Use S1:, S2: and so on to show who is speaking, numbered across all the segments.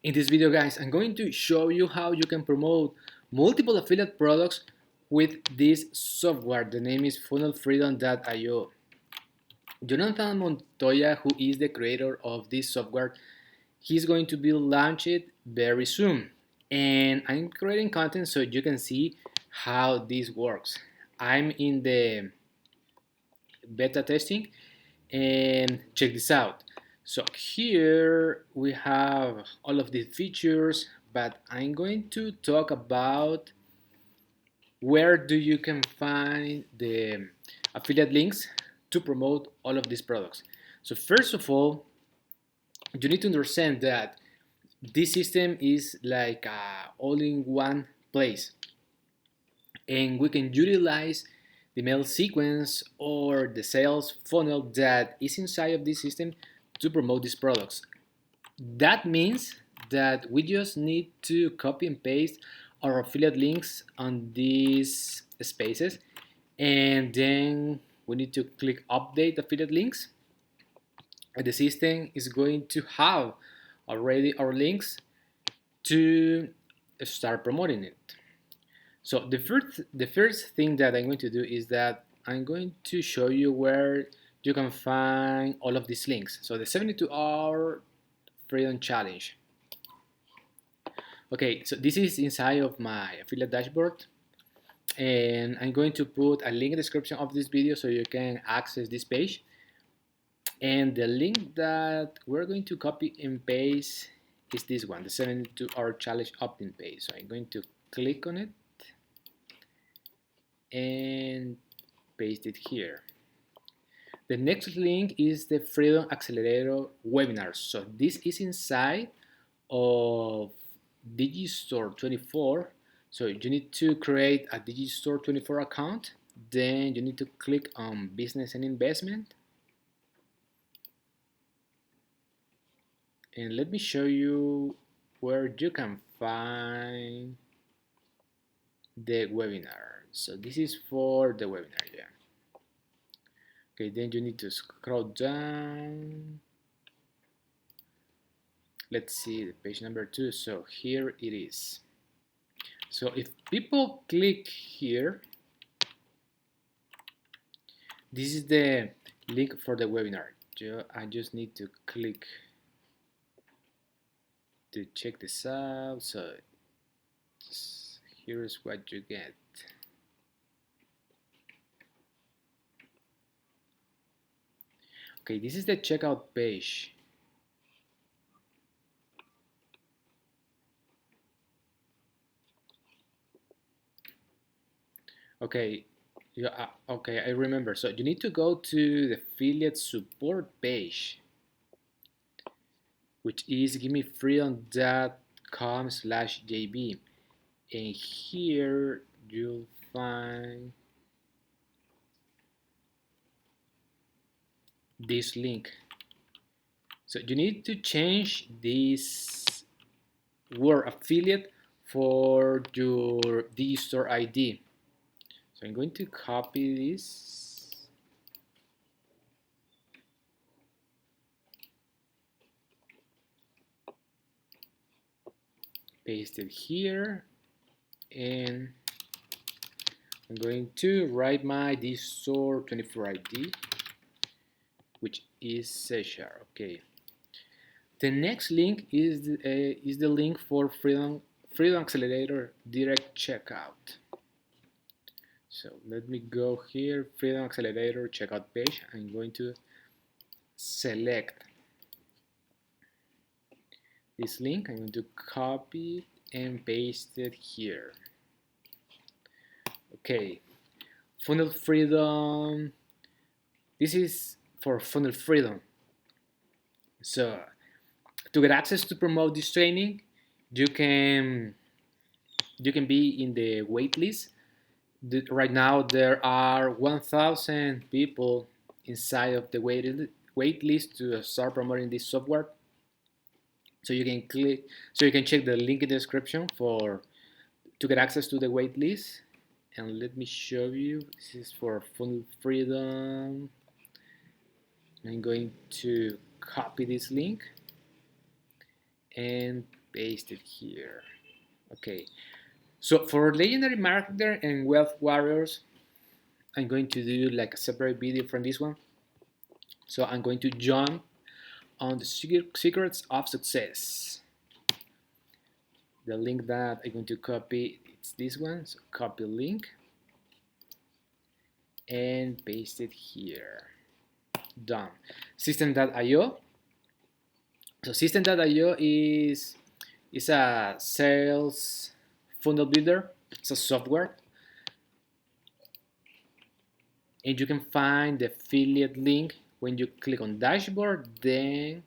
S1: In this video, guys, I'm going to show you how you can promote multiple affiliate products with this software. The name is funnelfreedom.io. Jonathan Montoya, who is the creator of this software, he's going to be launched very soon. And I'm creating content so you can see how this works. I'm in the beta testing and check this out. So here we have all of these features, but I'm going to talk about where do you can find the affiliate links to promote all of these products. So first of all, you need to understand that this system is like a all-in-one place, and we can utilize the mail sequence or the sales funnel that is inside of this system to promote these products. That means that we just need to copy and paste our affiliate links on these spaces, and then we need to click update affiliate links, and the system is going to have already our links to start promoting it. So the first thing that I'm going to do is that I'm going to show you where you can find all of these links. So the 72-hour freedom challenge. Okay, so this is inside of my affiliate dashboard, and I'm going to put a link in the description of this video so you can access this page. And the link that we're going to copy and paste is this one, the 72-hour challenge opt-in page. So I'm going to click on it and paste it here. The next link is the Freedom Accelerator webinar. So this is inside of Digistore 24. So you need to create a Digistore 24 account. Then you need to click on business and investment. And let me show you where you can find the webinar. So this is for the webinar, yeah. Okay, then you need to scroll down. Let's see the page number 2. So here it is. So if people click here, this is the link for the webinar. I just need to click to check this out. So here's what you get. Okay, this is the checkout page. Okay, yeah, okay, I remember. So you need to go to the affiliate support page, which is givemefreedom.com/jb, and here you'll find this link. So you need to change this word affiliate for your Digistore ID. So I'm going to copy this, paste it here, and I'm going to write my Digistore 24 ID, which is C#. Okay. The next link is the link for Freedom Accelerator direct checkout. So let me go here, Freedom Accelerator checkout page. I'm going to select this link. I'm going to copy and paste it here. Okay, Funnel Freedom. This is for Funnel Freedom. So to get access to promote this training, you can be in the wait list. Right now there are 1,000 people inside of the wait list to start promoting this software. So you can check the link in the description to get access to the wait list. And let me show you. This is for Funnel Freedom. I'm going to copy this link and paste it here. Okay, so for legendary marketer and wealth warriors, I'm going to do like a separate video from this one. So I'm going to jump on the secrets of success. The link that I'm going to copy, it's this one. So copy link and paste it here. Done. System.io. So System.io is a sales funnel builder. It's a software, and you can find the affiliate link when you click on dashboard. Then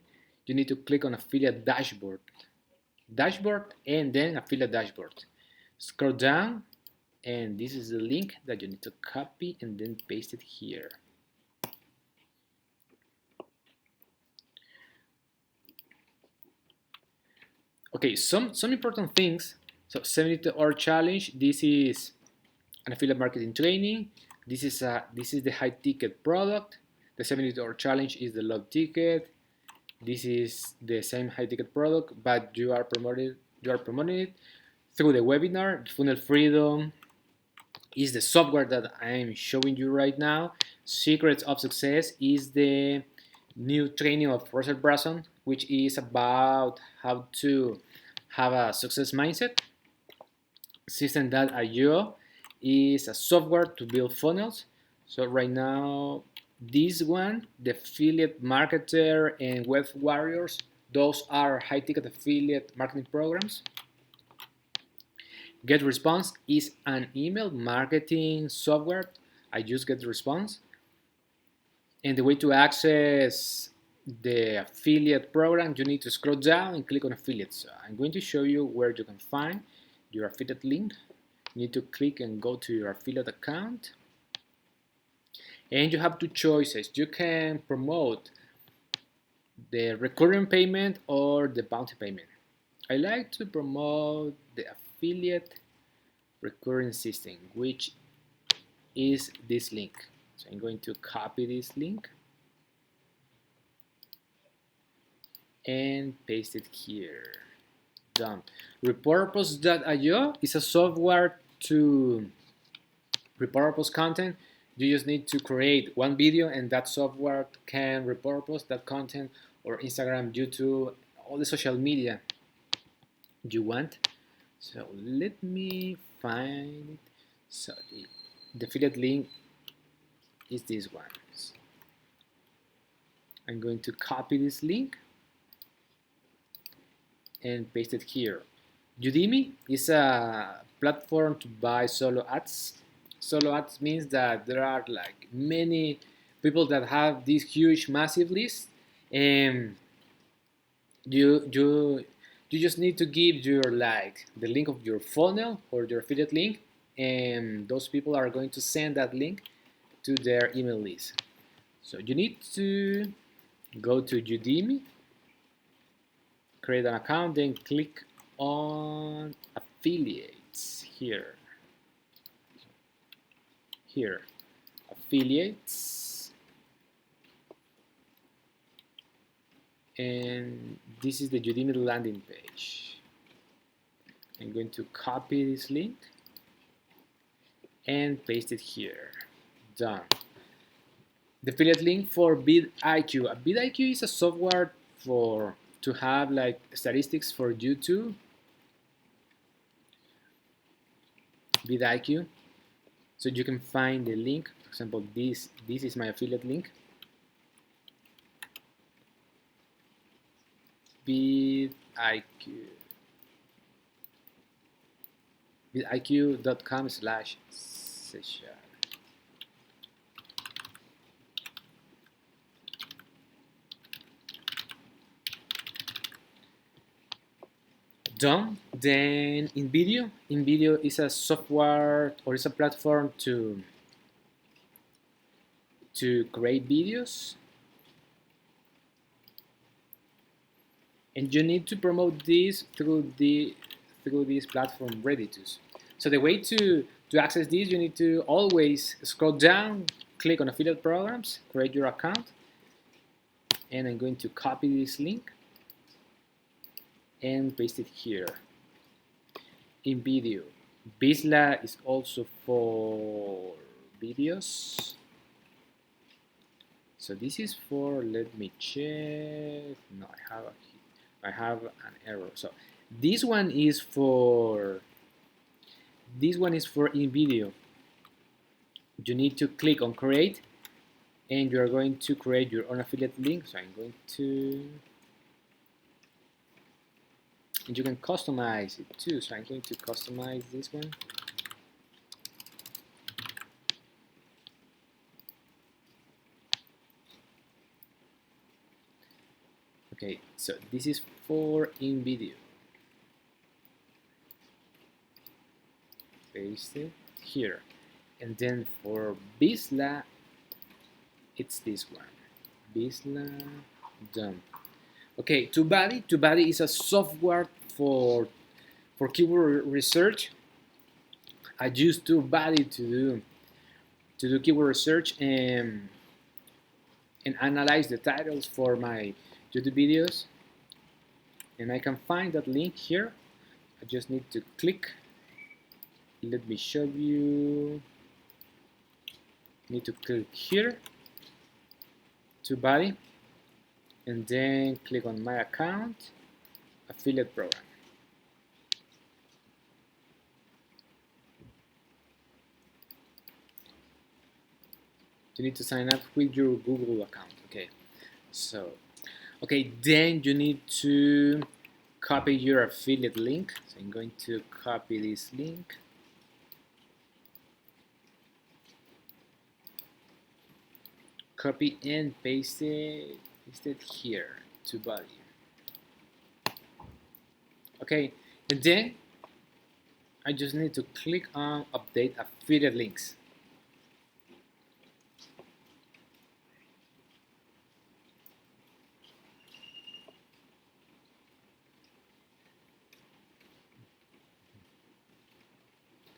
S1: you need to click on affiliate dashboard, and then affiliate dashboard. Scroll down, and this is the link that you need to copy and then paste it here. Okay, some important things. So 72-hour challenge. This is an affiliate marketing training. This is the high ticket product. The 72-hour challenge is the low ticket. This is the same high ticket product, but you are promoting it through the webinar. Funnel Freedom is the software that I'm showing you right now. Secrets of Success is the new training of Russell Brunson, which is about how to have a success mindset. System.io is a software to build funnels. So right now, this one, the affiliate marketer and wealth warriors, those are high ticket affiliate marketing programs. GetResponse is an email marketing software. I use GetResponse. And the way to access the affiliate program, you need to scroll down and click on affiliates. So I'm going to show you where you can find your affiliate link. You need to click and go to your affiliate account. And you have two choices. You can promote the recurring payment or the bounty payment. I like to promote the affiliate recurring system, which is this link. So I'm going to copy this link and paste it here. Done. Repurpose.io is a software to repurpose content. You just need to create one video and that software can repurpose that content or Instagram, YouTube, all the social media you want. So let me find it. So the affiliate link is this one. I'm going to copy this link and paste it here. Udemy is a platform to buy solo ads. Solo ads means that there are like many people that have this huge massive list, and you just need to give your like the link of your funnel or your affiliate link, and those people are going to send that link to their email list. So you need to go to Udemy, create an account, then click on affiliates here. Here, affiliates, and this is the Udemy landing page. I'm going to copy this link and paste it here. Done. The affiliate link for vidIQ. vidIQ is a software to have like statistics for YouTube. vidIQ. So you can find the link. For example, this is my affiliate link. vidIQ. vidIQ.com/session. Done. Then InVideo is a software or is a platform to create videos, and you need to promote this through this platform Redditus. So the way to access this, you need to always scroll down, click on affiliate programs, create your account, and I'm going to copy this link and paste it here. In video, Bisla is also for videos. So this is for, let me check. No, I have an error. So this one is for in video. You need to click on create, and you are going to create your own affiliate link. So I'm going to, and you can customize it too. So I'm going to customize this one. Okay, so this is for in video. Paste it here. And then for Bisla, it's this one. Bisla done. Okay, TubeBuddy is a software for keyword research. I use TubeBuddy to do keyword research and analyze the titles for my YouTube videos. And I can find that link here. I just need to click. Let me show you. Need to click here, TubeBuddy, and then click on my account, affiliate program. You need to sign up with your Google account. Okay, so then you need to copy your affiliate link. So I'm going to copy this link. Copy and paste it here to body. Okay, and then I just need to click on update affiliate links.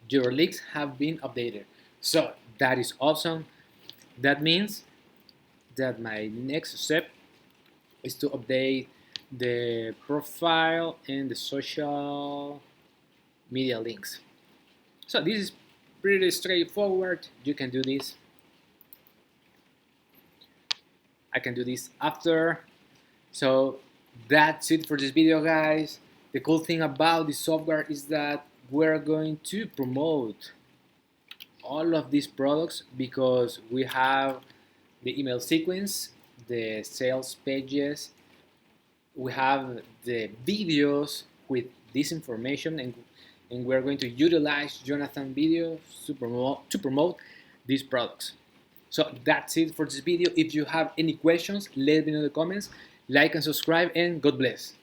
S1: Your links have been updated. So that is awesome. That means that my next step is to update the profile and the social media links. So this is pretty straightforward. You can do this. I can do this after. So that's it for this video, guys. The cool thing about this software is that we're going to promote all of these products because we have the email sequence, the sales pages, we have the videos with this information, and we're going to utilize Jonathan videos to promote these products. So that's it for this video. If you have any questions, let me know in the comments. Like and subscribe, and God bless.